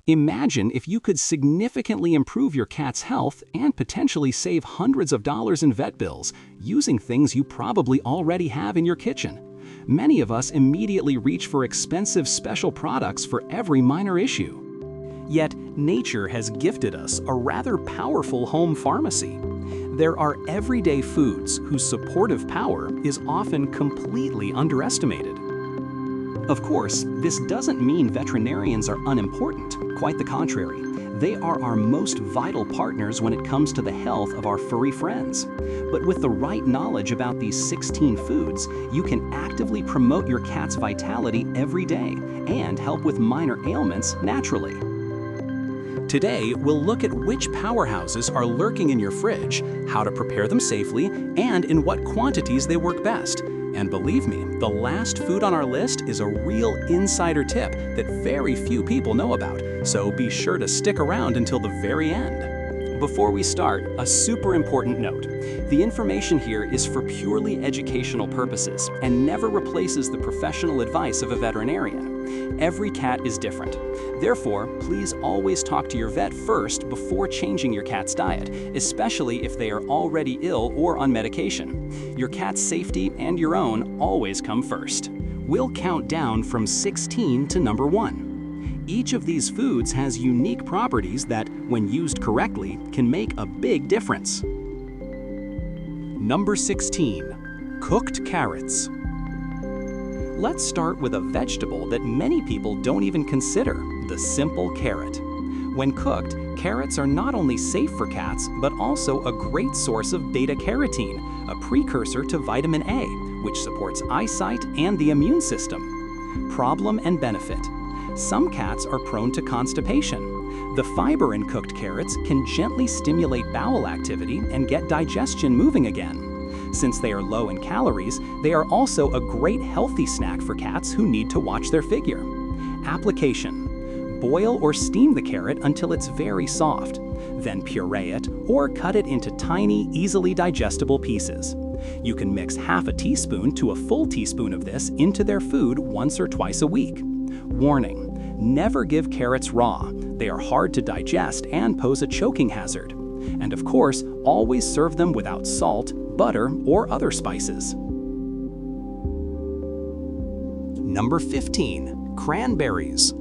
Imagine if you could significantly improve your cat's health and potentially save hundreds of dollars in vet bills using things you probably already have in your kitchen. Many of us immediately reach for expensive special products for every minor issue. Yet, nature has gifted us a rather powerful home pharmacy. There are everyday foods whose supportive power is often completely underestimated. Of course, this doesn't mean veterinarians are unimportant, quite the contrary. They are our most vital partners when it comes to the health of our furry friends. But with the right knowledge about these 16 foods, you can actively promote your cat's vitality every day and help with minor ailments naturally. Today, we'll look at which powerhouses are lurking in your fridge, how to prepare them safely, and in what quantities they work best. And believe me, the last food on our list is a real insider tip that very few people know about, so be sure to stick around until the very end. Before we start, a super important note. The information here is for purely educational purposes and never replaces the professional advice of a veterinarian. Every cat is different. Therefore, please always talk to your vet first before changing your cat's diet, especially if they are already ill or on medication. Your cat's safety and your own always come first. We'll count down from 16 to number 1. Each of these foods has unique properties that, when used correctly, can make a big difference. Number 16. Cooked carrots. Let's start with a vegetable that many people don't even consider, the simple carrot. When cooked, carrots are not only safe for cats, but also a great source of beta-carotene, a precursor to vitamin A, which supports eyesight and the immune system. Problem and benefit. Some cats are prone to constipation. The fiber in cooked carrots can gently stimulate bowel activity and get digestion moving again. Since they are low in calories, they are also a great healthy snack for cats who need to watch their figure. Application. Boil or steam the carrot until it's very soft. Then puree it or cut it into tiny, easily digestible pieces. You can mix half a teaspoon to a full teaspoon of this into their food once or twice a week. Warning: never give carrots raw. They are hard to digest and pose a choking hazard. And of course, always serve them without salt, butter, or other spices. Number 15. Cranberries.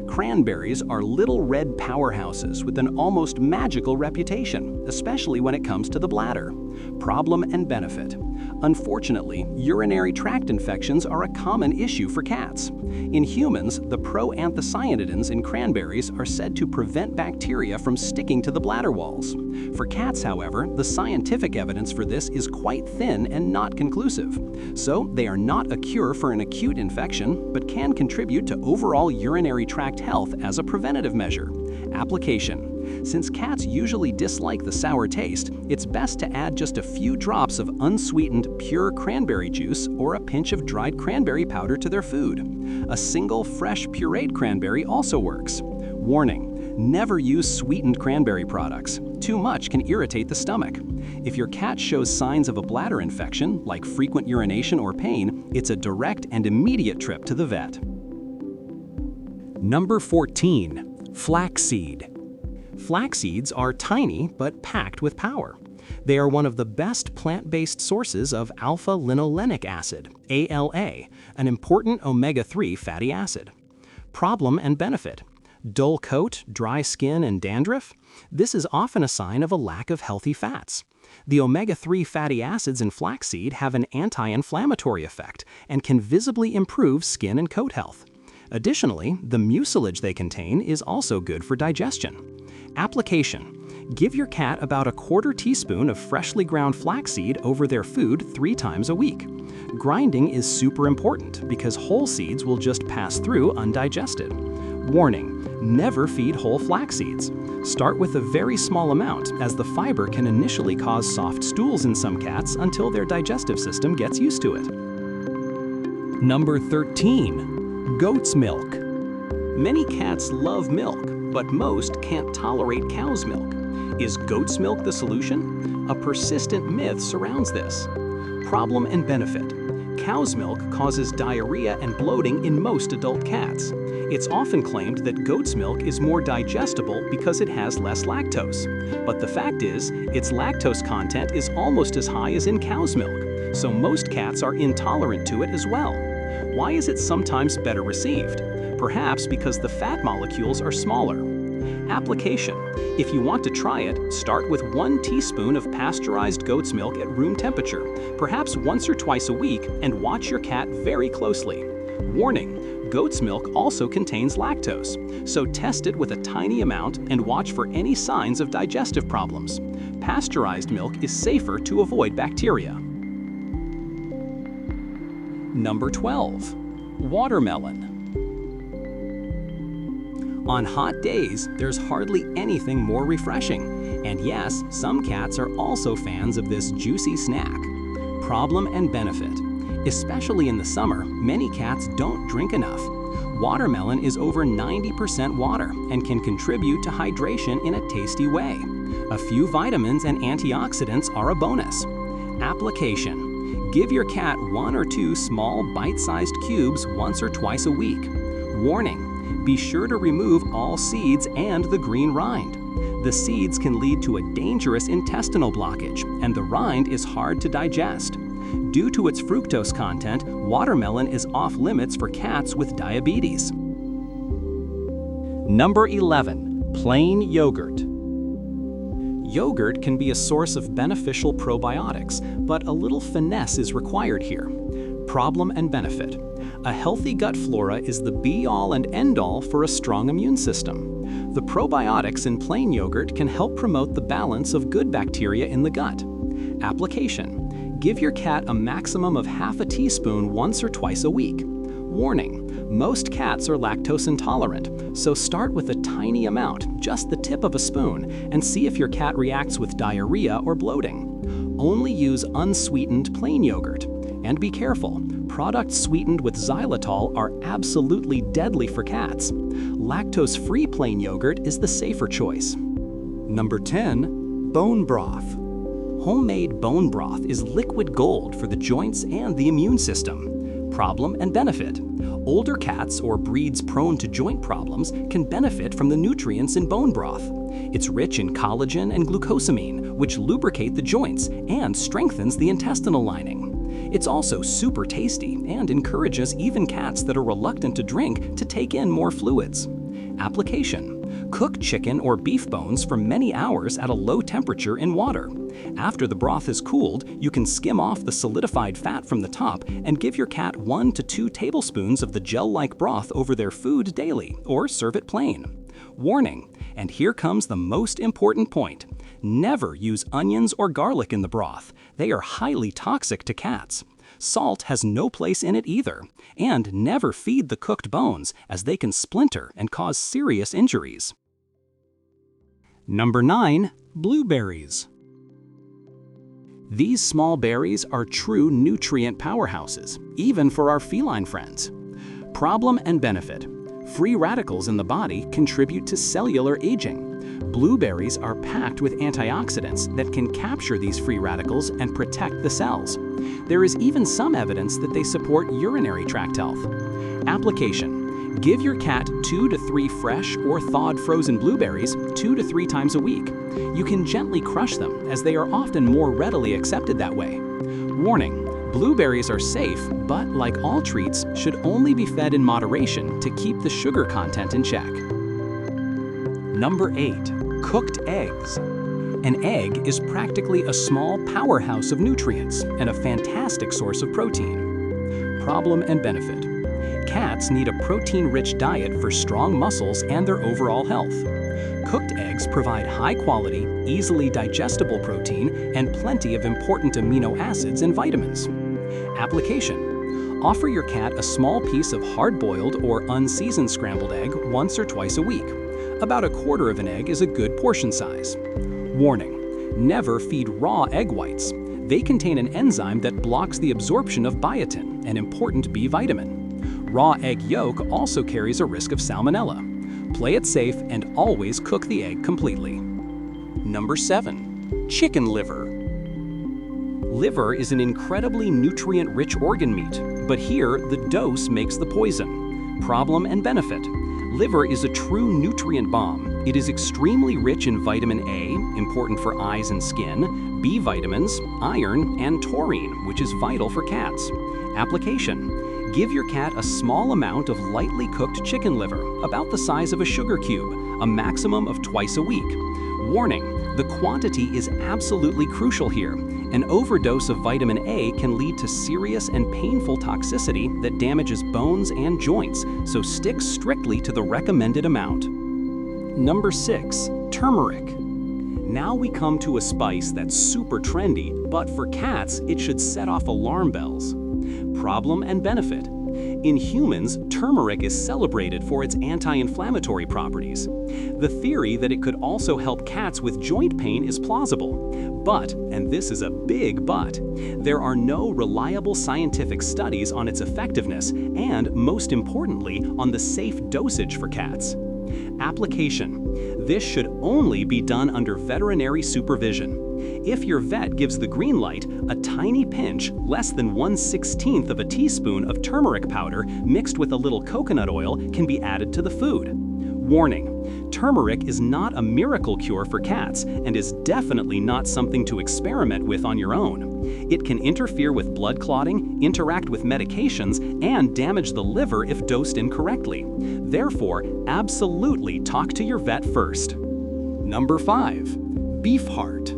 Cranberries are little red powerhouses with an almost magical reputation, especially when it comes to the bladder. Problem and benefit. Unfortunately, urinary tract infections are a common issue for cats. In humans, the proanthocyanidins in cranberries are said to prevent bacteria from sticking to the bladder walls. For cats, however, the scientific evidence for this is quite thin and not conclusive. So, they are not a cure for an acute infection, but can contribute to overall urinary tract health as a preventative measure. Application. Since cats usually dislike the sour taste, it's best to add just a few drops of unsweetened, pure cranberry juice or a pinch of dried cranberry powder to their food. A single, fresh, pureed cranberry also works. Warning: never use sweetened cranberry products. Too much can irritate the stomach. If your cat shows signs of a bladder infection, like frequent urination or pain, it's a direct and immediate trip to the vet. Number 14. Flaxseed. Flax seeds are tiny but packed with power. They are one of the best plant-based sources of alpha-linolenic acid, ALA, an important omega-3 fatty acid. Problem and benefit. Dull coat, dry skin, and dandruff? This is often a sign of a lack of healthy fats. The omega-3 fatty acids in flaxseed have an anti-inflammatory effect and can visibly improve skin and coat health. Additionally, the mucilage they contain is also good for digestion. Application. Give your cat about a quarter teaspoon of freshly ground flaxseed over their food 3 times a week. Grinding is super important because whole seeds will just pass through undigested. Warning: never feed whole flax seeds. Start with a very small amount, as the fiber can initially cause soft stools in some cats until their digestive system gets used to it. Number 13. Goat's milk. Many cats love milk, but most can't tolerate cow's milk. Is goat's milk the solution? A persistent myth surrounds this. Problem and benefit. Cow's milk causes diarrhea and bloating in most adult cats. It's often claimed that goat's milk is more digestible because it has less lactose. But the fact is, its lactose content is almost as high as in cow's milk, so most cats are intolerant to it as well. Why is it sometimes better received? Perhaps because the fat molecules are smaller. Application. If you want to try it, start with 1 teaspoon of pasteurized goat's milk at room temperature, perhaps once or twice a week, and watch your cat very closely. Warning: goat's milk also contains lactose, so test it with a tiny amount and watch for any signs of digestive problems. Pasteurized milk is safer to avoid bacteria. Number 12. Watermelon. On hot days, there's hardly anything more refreshing. And yes, some cats are also fans of this juicy snack. Problem and benefit. Especially in the summer, many cats don't drink enough. Watermelon is over 90% water and can contribute to hydration in a tasty way. A few vitamins and antioxidants are a bonus. Application. Give your cat 1 or 2 small bite-sized cubes once or twice a week. Warning: be sure to remove all seeds and the green rind. The seeds can lead to a dangerous intestinal blockage, and the rind is hard to digest. Due to its fructose content, watermelon is off limits for cats with diabetes. Number 11. Plain yogurt. Yogurt can be a source of beneficial probiotics, but a little finesse is required here. Problem and benefit. A healthy gut flora is the be-all and end-all for a strong immune system. The probiotics in plain yogurt can help promote the balance of good bacteria in the gut. Application. Give your cat a maximum of half a teaspoon once or twice a week. Warning: most cats are lactose intolerant, so start with a tiny amount, just the tip of a spoon, and see if your cat reacts with diarrhea or bloating. Only use unsweetened plain yogurt. And be careful, products sweetened with xylitol are absolutely deadly for cats. Lactose-free plain yogurt is the safer choice. Number 10. Bone broth. Homemade bone broth is liquid gold for the joints and the immune system. Problem and benefit. Older cats or breeds prone to joint problems can benefit from the nutrients in bone broth. It's rich in collagen and glucosamine, which lubricate the joints and strengthens the intestinal lining. It's also super tasty and encourages even cats that are reluctant to drink to take in more fluids. Application. Cook chicken or beef bones for many hours at a low temperature in water. After the broth is cooled, you can skim off the solidified fat from the top and give your cat 1 to 2 tablespoons of the gel-like broth over their food daily, or serve it plain. Warning, and here comes the most important point. Never use onions or garlic in the broth. They are highly toxic to cats. Salt has no place in it either. And never feed the cooked bones, as they can splinter and cause serious injuries. Number 9. Blueberries. These small berries are true nutrient powerhouses, even for our feline friends. Problem and benefit. Free radicals in the body contribute to cellular aging. Blueberries are packed with antioxidants that can capture these free radicals and protect the cells. There is even some evidence that they support urinary tract health. Application. Give your cat 2 to 3 fresh or thawed frozen blueberries 2 to 3 times a week. You can gently crush them, as they are often more readily accepted that way. Warning. Blueberries are safe, but like all treats, should only be fed in moderation to keep the sugar content in check. Number 8. Cooked eggs. An egg is practically a small powerhouse of nutrients and a fantastic source of protein. Problem and benefit. Cats need a protein-rich diet for strong muscles and their overall health. Cooked eggs provide high-quality, easily digestible protein and plenty of important amino acids and vitamins. Application. Offer your cat a small piece of hard-boiled or unseasoned scrambled egg once or twice a week. About 1/4 of an egg is a good portion size. Warning. Never feed raw egg whites. They contain an enzyme that blocks the absorption of biotin, an important B vitamin. Raw egg yolk also carries a risk of salmonella. Play it safe and always cook the egg completely. Number 7. Chicken liver. Liver is an incredibly nutrient-rich organ meat, but here the dose makes the poison. Problem and benefit. Liver is a true nutrient bomb. It is extremely rich in vitamin A, important for eyes and skin, B vitamins, iron, and taurine, which is vital for cats. Application. Give your cat a small amount of lightly cooked chicken liver, about the size of a sugar cube, a maximum of twice a week. Warning, the quantity is absolutely crucial here. An overdose of vitamin A can lead to serious and painful toxicity that damages bones and joints, so stick strictly to the recommended amount. Number 6. Turmeric. Now we come to a spice that's super trendy, but for cats, it should set off alarm bells. Problem and benefit. In humans, turmeric is celebrated for its anti-inflammatory properties. The theory that it could also help cats with joint pain is plausible. But, and this is a big but, there are no reliable scientific studies on its effectiveness and, most importantly, on the safe dosage for cats. Application. This should only be done under veterinary supervision. If your vet gives the green light, a tiny pinch, less than 1/16 of a teaspoon of turmeric powder mixed with a little coconut oil can be added to the food. Warning, turmeric is not a miracle cure for cats and is definitely not something to experiment with on your own. It can interfere with blood clotting, interact with medications, and damage the liver if dosed incorrectly. Therefore, absolutely talk to your vet first. Number 5. Beef heart.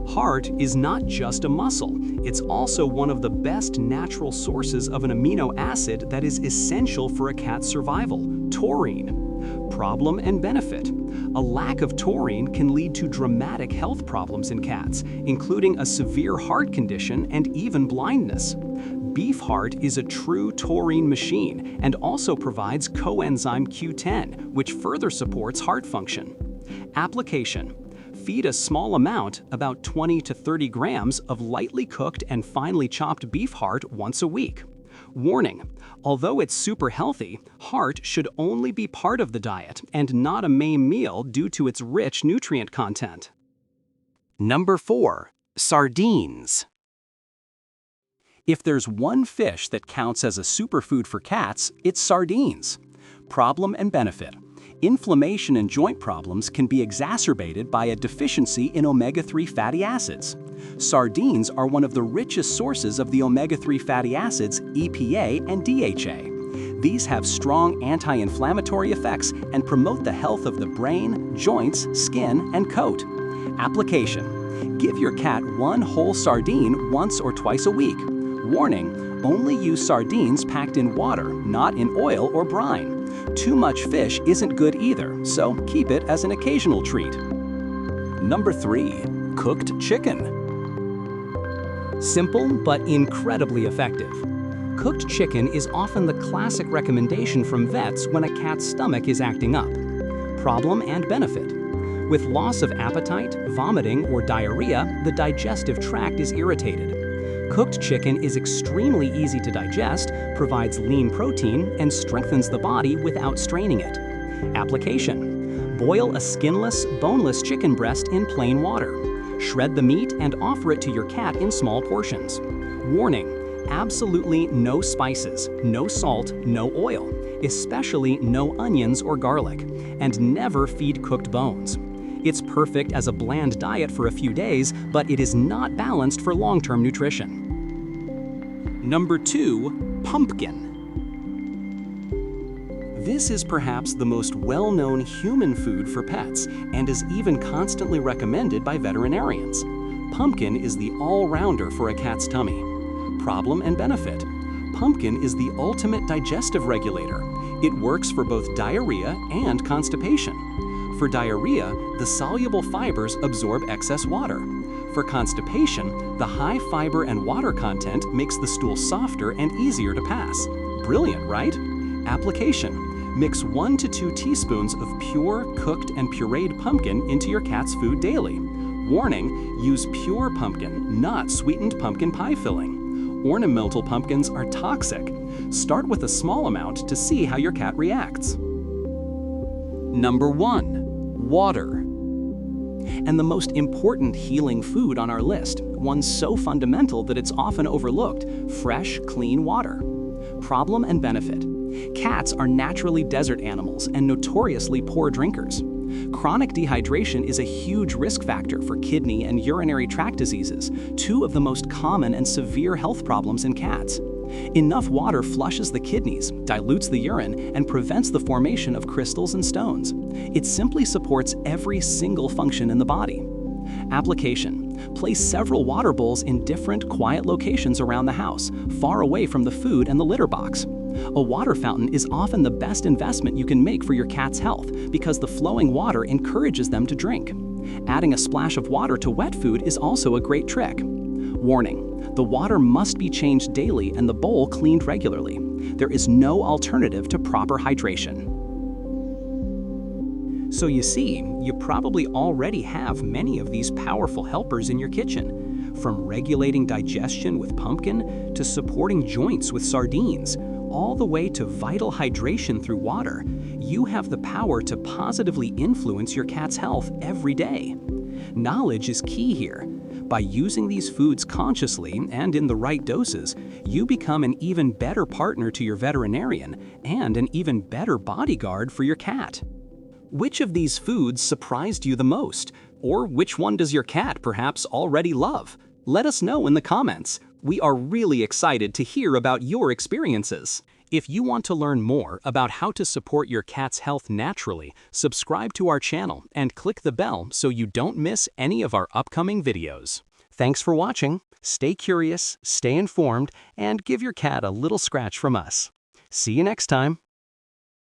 Heart is not just a muscle, it's also one of the best natural sources of an amino acid that is essential for a cat's survival, taurine. Problem and benefit. A lack of taurine can lead to dramatic health problems in cats, including a severe heart condition and even blindness. Beef heart is a true taurine machine and also provides coenzyme Q10, which further supports heart function. Application. Feed a small amount, about 20 to 30 grams, of lightly cooked and finely chopped beef heart once a week. Warning, although it's super healthy, heart should only be part of the diet and not a main meal due to its rich nutrient content. Number 4. Sardines. If there's one fish that counts as a superfood for cats, it's sardines. Problem and benefit. Inflammation and joint problems can be exacerbated by a deficiency in omega-3 fatty acids. Sardines are one of the richest sources of the omega-3 fatty acids EPA and DHA. These have strong anti-inflammatory effects and promote the health of the brain, joints, skin, and coat. Application. Give your cat one whole sardine once or twice a week. Warning, only use sardines packed in water, not in oil or brine. Too much fish isn't good either, so keep it as an occasional treat. Number 3. Cooked chicken. Simple but incredibly effective. Cooked chicken is often the classic recommendation from vets when a cat's stomach is acting up. Problem and benefit. With loss of appetite, vomiting, or diarrhea, the digestive tract is irritated. Cooked chicken is extremely easy to digest, provides lean protein, and strengthens the body without straining it. Application. Boil a skinless, boneless chicken breast in plain water. Shred the meat and offer it to your cat in small portions. Warning, absolutely no spices, no salt, no oil, especially no onions or garlic, and never feed cooked bones. It's perfect as a bland diet for a few days, but it is not balanced for long-term nutrition. Number 2. Pumpkin. This is perhaps the most well-known human food for pets and is even constantly recommended by veterinarians. Pumpkin is the all-rounder for a cat's tummy. Problem and benefit. Pumpkin is the ultimate digestive regulator. It works for both diarrhea and constipation. For diarrhea, the soluble fibers absorb excess water. For constipation, the high fiber and water content makes the stool softer and easier to pass. Brilliant, right? Application. Mix 1 to 2 teaspoons of pure, cooked, and pureed pumpkin into your cat's food daily. Warning, use pure pumpkin, not sweetened pumpkin pie filling. Ornamental pumpkins are toxic. Start with a small amount to see how your cat reacts. Number 1. Water. And the most important healing food on our list, one so fundamental that it's often overlooked: fresh, clean water. Problem and benefit. Cats are naturally desert animals and notoriously poor drinkers. Chronic dehydration is a huge risk factor for kidney and urinary tract diseases, two of the most common and severe health problems in cats. Enough water flushes the kidneys, dilutes the urine, and prevents the formation of crystals and stones. It simply supports every single function in the body. Application. Place several water bowls in different, quiet locations around the house, far away from the food and the litter box. A water fountain is often the best investment you can make for your cat's health because the flowing water encourages them to drink. Adding a splash of water to wet food is also a great trick. Warning: the water must be changed daily and the bowl cleaned regularly. There is no alternative to proper hydration. So you see, you probably already have many of these powerful helpers in your kitchen. From regulating digestion with pumpkin, to supporting joints with sardines, all the way to vital hydration through water, you have the power to positively influence your cat's health every day. Knowledge is key here. By using these foods consciously and in the right doses, you become an even better partner to your veterinarian and an even better bodyguard for your cat. Which of these foods surprised you the most? Or which one does your cat perhaps already love? Let us know in the comments. We are really excited to hear about your experiences. If you want to learn more about how to support your cat's health naturally, subscribe to our channel and click the bell so you don't miss any of our upcoming videos. Thanks for watching. Stay curious, stay informed, and give your cat a little scratch from us. See you next time.